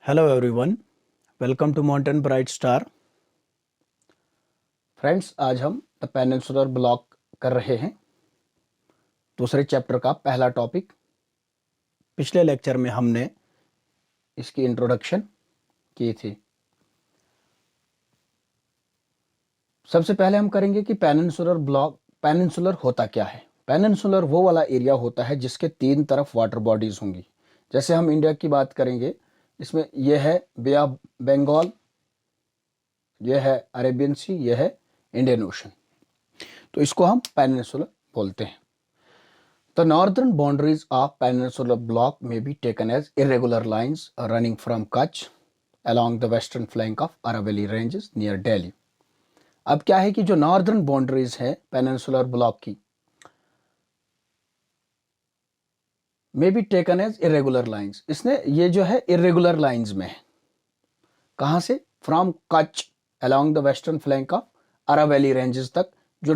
Hello everyone, welcome to mountain bright star. Friends, आज हम the peninsular block कर रहे हैं, दूसरे चैप्टर का पहला टॉपिक। पिछले लेक्चर में हमने इसकी इंट्रोडक्शन की थी। सबसे पहले हम करेंगे कि पेनिनसुलर होता क्या है। पेनिनसुलर वो वाला एरिया होता है जिसके तीन तरफ वाटर बॉडीज होंगी। जैसे हम इंडिया की बात करेंगे, इसमें यह है बे ऑफ बंगाल, यह है अरेबियन सी, यह है इंडियन ओशन। तो इसको हम पेनिनसुलर बोलते हैं। The northern boundaries of peninsular block may be taken as irregular lines running from Kutch along the western flank of Aravalli ranges near Delhi. अब क्या है कि जो नॉर्दर्न बाउंड्रीज है पेनिनसुलर ब्लॉक की, may be taken as irregular lines. इसने ये जो है इरेगुलर लाइंस में है। कहां से? From Kutch along the western flank of Aravalli ranges तक, जो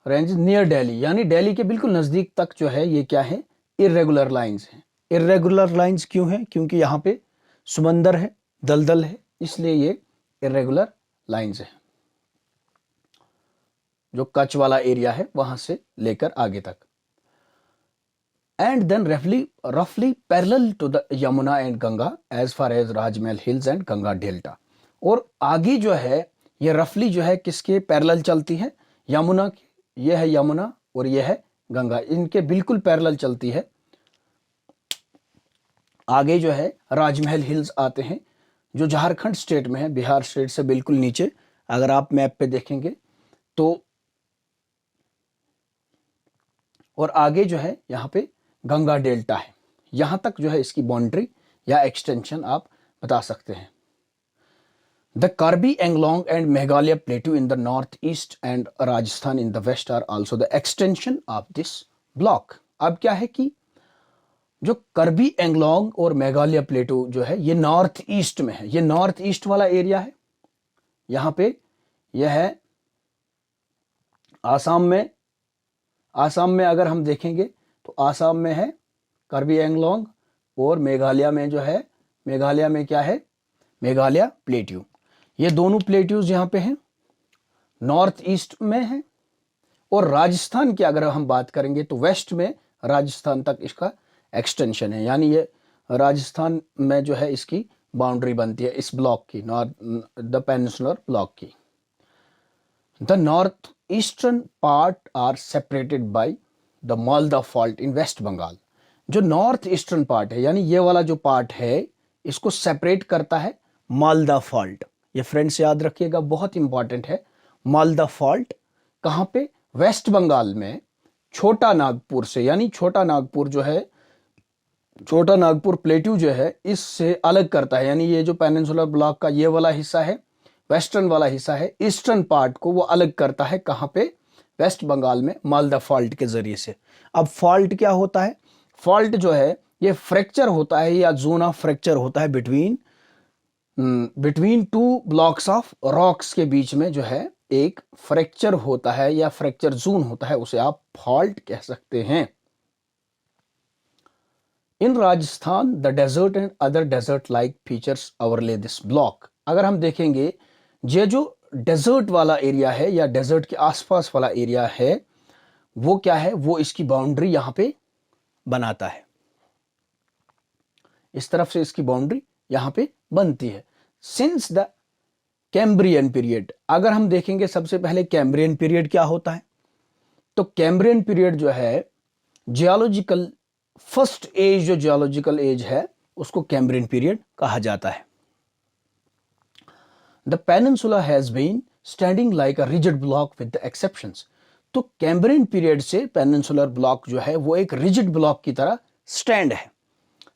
रेंज नियर दिल्ली, यानी दिल्ली के बिल्कुल नजदीक तक जो है, ये क्या है? इरेगुलर लाइंस हैं। इरेगुलर लाइंस क्यों है? क्योंकि यहाँ पे समंदर है, दलदल है, इसलिए ये इरेगुलर लाइंस है। जो कच्छ वाला एरिया है वहां से लेकर आगे तक। एंड देन रफली parallel to the Yamuna and Ganga as far as Rajmahal hills and Ganga delta. और आगे जो है ये रफली जो है किसके पैरेलल चलती है? यमुना की। ये है यमुना और ये है गंगा, इनके बिल्कुल पैरेलल चलती है। आगे जो है राजमहल हिल्स आते हैं, जो झारखंड स्टेट में है, बिहार स्टेट से बिल्कुल नीचे। अगर आप मैप पे देखेंगे तो, और आगे जो है यहाँ पे गंगा डेल्टा है। यहां तक जो है इसकी बाउंड्री या एक्सटेंशन आप बता सकते हैं। The Karbi Anglong and Meghalaya Plateau in the northeast and Rajasthan in the west are also the extension of this block. अब क्या है कि जो करबी एंगलोंग और मेघालय प्लेटो जो है ये नॉर्थ ईस्ट में है। ये नॉर्थ ईस्ट वाला एरिया है। यहां पे यह है आसाम में अगर हम देखेंगे तो आसाम में है करबी एंगलोंग, और मेघालय में जो है, मेघालय में क्या है? मेघालय प्लेट्यू। ये दोनों प्लेट्यूज यहाँ पे हैं, नॉर्थ ईस्ट में है। और राजस्थान की अगर हम बात करेंगे तो वेस्ट में राजस्थान तक इसका एक्सटेंशन है, यानी ये राजस्थान में जो है इसकी बाउंड्री बनती है इस ब्लॉक की, द पेनिनसुलर ब्लॉक की। The north eastern part are separated by the Malda fault in West Bengal. जो नॉर्थ ईस्टर्न पार्ट है, यानी ये वाला जो पार्ट है, इसको सेपरेट करता है मालदा फॉल्ट। ये फ्रेंड्स याद रखिएगा, बहुत इंपॉर्टेंट है। मालदा फॉल्ट कहां पे? वेस्ट बंगाल में छोटा नागपुर से, यानी छोटा नागपुर जो है, छोटा नागपुर प्लेट्यू जो है, इससे अलग करता है। यानी ये जो पेनिनसुलर ब्लॉक का ये वाला हिस्सा है, वेस्टर्न वाला हिस्सा है, ईस्टर्न पार्ट को वो अलग करता है। कहां पे? वेस्ट बंगाल में, मालदा फॉल्ट के जरिए से। अब फॉल्ट क्या होता है? फॉल्ट जो है ये फ्रैक्चर होता है या जोन ऑफ फ्रैक्चर होता है between two blocks of rocks के बीच में जो है एक फ्रैक्चर होता है या फ्रैक्चर जोन होता है, उसे आप फॉल्ट कह सकते हैं। In Rajasthan the desert and other desert like features overlay this block. अगर हम देखेंगे, ये जो डेजर्ट वाला एरिया है या डेजर्ट के आसपास वाला एरिया है, वो क्या है? वो इसकी बाउंड्री यहां पे बनाता है। इस तरफ से इसकी बाउंड्री यहां पे बनती है। सिंस द कैम्ब्रियन पीरियड, अगर हम देखेंगे सबसे पहले कैम्ब्रियन पीरियड क्या होता है, तो कैम्ब्रियन पीरियड जो है जियोलॉजिकल फर्स्ट एज, जो जियोलॉजिकल एज है उसको कैम्ब्रियन पीरियड कहा जाता है। The peninsula has been standing like a rigid block with the exceptions. तो कैम्ब्रियन पीरियड से पेनिनसुलर ब्लॉक जो है वो एक रिजिड ब्लॉक की तरह स्टैंड है,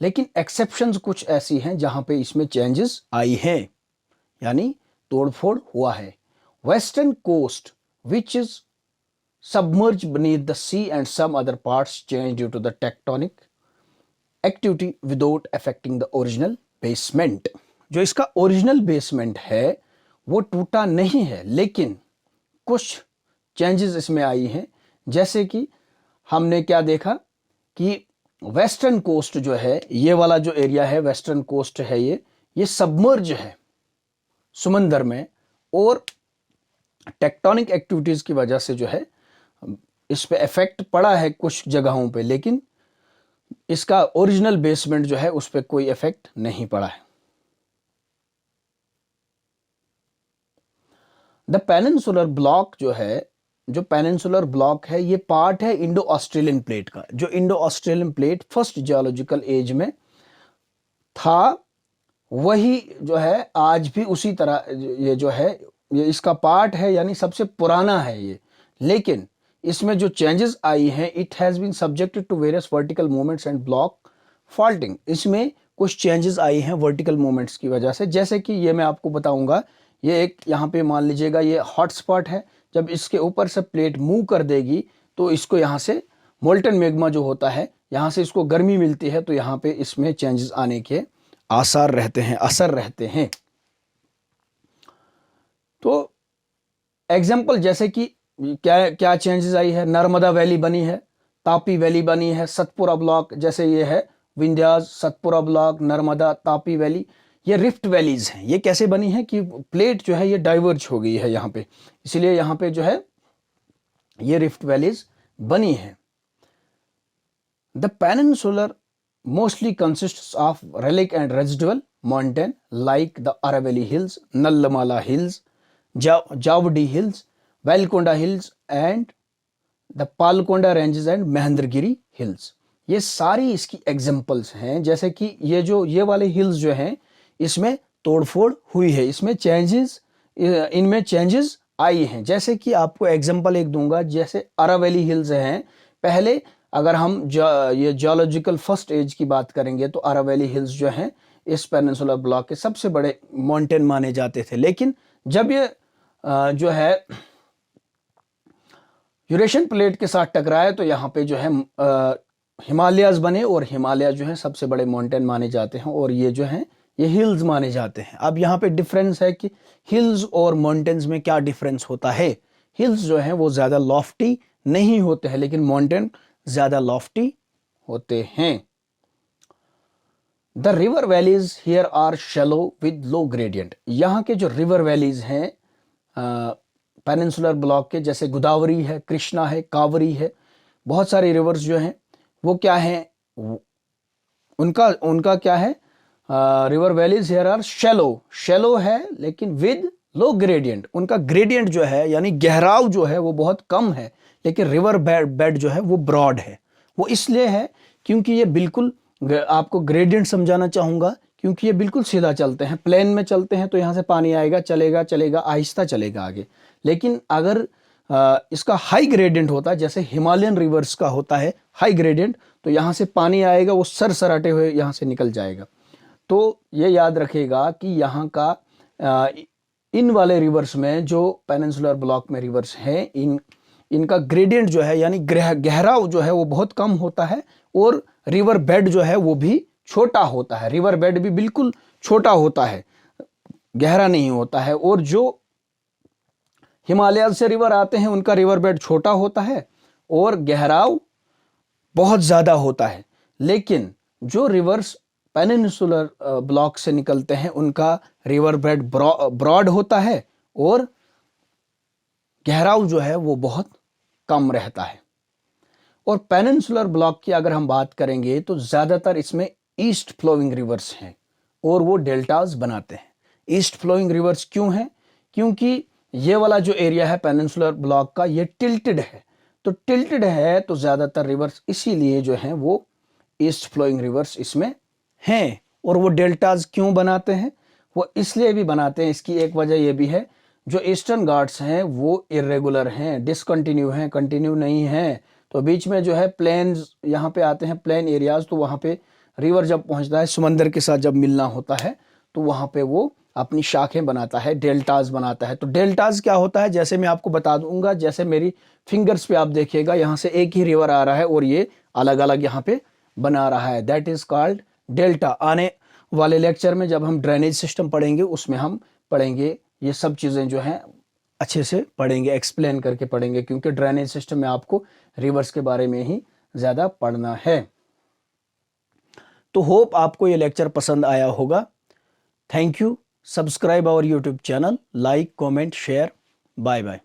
लेकिन एक्सेप्शंस कुछ ऐसी हैं जहां पे इसमें चेंजेस आई हैं, यानी तोड़फोड़ हुआ है। Western coast which is submerged beneath the sea and some other parts change due to the tectonic activity without affecting the original basement। जो इसका ओरिजिनल बेसमेंट है वो टूटा नहीं है, लेकिन कुछ चेंजेस इसमें आई हैं। जैसे कि हमने क्या देखा कि वेस्टर्न कोस्ट जो है, ये वाला जो एरिया है वेस्टर्न कोस्ट है, ये सबमर्ज है समंदर में, और टेक्टोनिक एक्टिविटीज की वजह से जो है इस पे इफेक्ट पड़ा है कुछ जगहों पे, लेकिन इसका ओरिजिनल बेसमेंट जो है उस पर कोई इफेक्ट नहीं पड़ा है। द पेनिनसुलर ब्लॉक जो है, जो पेनिनसुलर ब्लॉक है, ये पार्ट है इंडो ऑस्ट्रेलियन प्लेट का। जो Indo Australian plate first geological age में था, वही जो है आज भी उसी तरह ये जो है ये इसका पार्ट है, यानी सबसे पुराना है ये। लेकिन इसमें जो चेंजेस आई हैं, it has been subjected to various vertical movements and block faulting. इसमें कुछ चेंजेस आई हैं वर्टिकल मूवमेंट्स की वजह से, जैसे कि ये मैं आपको बताऊंगा। ये एक यहाँ पे मान लीजिएगा ये हॉटस्पॉट है, जब इसके ऊपर से प्लेट मूव कर देगी तो इसको यहाँ से मोल्टन मैग्मा जो होता है, यहाँ से इसको गर्मी मिलती है, तो यहाँ पे इसमें चेंजेस आने के आसार रहते हैं, असर रहते हैं। तो एग्जाम्पल जैसे कि क्या क्या चेंजेस आई है, नर्मदा वैली बनी है, तापी वैली बनी है, सतपुरा ब्लॉक, जैसे ये है विंध्यास, सतपुरा ब्लॉक, नर्मदा, तापी वैली, ये रिफ्ट वैलीज हैं। ये कैसे बनी है कि प्लेट जो है ये डाइवर्ज हो गई है यहाँ पे, इसलिए यहाँ पे जो है ये रिफ्ट वैलीज बनी है। The peninsular mostly consists of relic and residual mountain like the Aravalli Hills, Nallamala Hills, Javdi Hills, Valkonda Hills and the Palkonda Ranges and Mahendragiri Hills। ये सारी इसकी एग्जाम्पल्स हैं। जैसे कि ये वाले हिल्स जो हैं, इसमें तोड़फोड़ हुई है, इसमें चेंजेस, इनमें चेंजेस आई हैं। जैसे कि आपको एग्जाम्पल एक दूंगा, जैसे अरावली हिल्स हैं, पहले अगर हम ये जियोलॉजिकल फर्स्ट एज की बात करेंगे तो अरावली हिल्स जो हैं इस पेनिनसुलर ब्लॉक के सबसे बड़े माउंटेन माने जाते थे। लेकिन जब ये जो है यूरेशियन प्लेट के साथ टकराए तो यहाँ पे जो है हिमालयाज बने, और हिमालय जो है सबसे बड़े माउंटेन माने जाते हैं, और ये जो हैं ये हिल्स माने जाते हैं। अब यहाँ पे डिफरेंस है कि हिल्स और माउंटेन्स में क्या डिफरेंस होता है। हिल्स जो हैं वो ज़्यादा लॉफ्टी नहीं होते हैं, लेकिन माउंटेन ज़्यादा लॉफ्टी होते हैं। The river valleys here are shallow with low gradient. यहाँ के जो रिवर वैलीज हैं पेनिनसुलर ब्लॉक के, जैसे गोदावरी है, कृष्णा है, कावरी है, बहुत सारे रिवर्स जो हैं वो क्या हैं, उनका क्या है, river valleys here are shallow है, लेकिन विद लो ग्रेडियंट। उनका ग्रेडियंट जो है यानी गहराव जो है वो बहुत कम है, लेकिन रिवर बेड जो है वो ब्रॉड है। वो इसलिए है क्योंकि ये बिल्कुल, आपको ग्रेडियंट समझाना चाहूँगा, क्योंकि ये बिल्कुल सीधा चलते हैं। प्लेन में चलते हैं तो यहाँ से पानी आएगा, चलेगा आहिस्ता चलेगा आगे। लेकिन अगर इसका हाई ग्रेडियंट होता है, जैसे हिमालयन रिवर्स का होता है हाई ग्रेडियंट, तो यहाँ से पानी आएगा, वो सरसराटे हुए यहाँ से निकल जाएगा। तो ये याद रखेगा कि यहाँ का इन वाले रिवर्स में, जो पेनिनसुलर ब्लॉक में रिवर्स हैं, इनका ग्रेडियंट जो है यानी गहराव जो है वो बहुत कम होता है, और रिवर बेड जो है वो भी छोटा होता है। रिवर बेड भी बिल्कुल छोटा होता है, गहरा नहीं होता है। और जो हिमालय से रिवर आते हैं उनका रिवर बेड छोटा होता है और गहराव बहुत ज़्यादा होता है। लेकिन जो रिवर्स पेनिनसुलर ब्लॉक से निकलते हैं उनका रिवर बेड ब्रॉड होता है और गहराव जो है वो बहुत कम रहता है। और पेनिनसुलर ब्लॉक की अगर हम बात करेंगे तो ज़्यादातर इसमें ईस्ट फ्लोइंग रिवर्स हैं और वो डेल्टाज बनाते हैं। ईस्ट फ्लोइंग रिवर्स क्यों हैं? क्योंकि ये वाला जो एरिया है पेनिनसुलर ब्लॉक का ये टिल्टेड है, तो टिल्टेड है तो ज़्यादातर रिवर्स इसीलिए जो हैं वो ईस्ट फ्लोइंग रिवर्स इसमें हैं। और वो डेल्टाज क्यों बनाते हैं? वो इसलिए भी बनाते हैं, इसकी एक वजह ये भी है, जो ईस्टर्न घाट्स हैं वो इरेगुलर हैं, डिसकंटिन्यू हैं, कंटिन्यू नहीं हैं। तो बीच में जो है प्लेन्स यहाँ पे आते हैं, प्लेन एरियाज, तो वहाँ पे रिवर जब पहुँचता है समंदर के साथ जब मिलना होता है तो वहाँ पे वो अपनी शाखें बनाता है, डेल्टाज बनाता है। तो डेल्टाज क्या होता है, जैसे मैं आपको बता दूंगा, जैसे मेरी फिंगर्स पे आप देखिएगा यहाँ से एक ही रिवर आ रहा है और ये अलग अलग यहाँ पे बना रहा है, दैट इज कॉल्ड डेल्टा। आने वाले लेक्चर में जब हम ड्रेनेज सिस्टम पढ़ेंगे उसमें हम पढ़ेंगे ये सब चीज़ें जो हैं अच्छे से पढ़ेंगे, एक्सप्लेन करके पढ़ेंगे, क्योंकि ड्रेनेज सिस्टम में आपको रिवर्स के बारे में ही ज़्यादा पढ़ना है। तो होप आपको ये लेक्चर पसंद आया होगा। Thank you. Subscribe our YouTube channel, like, comment, share. Bye bye.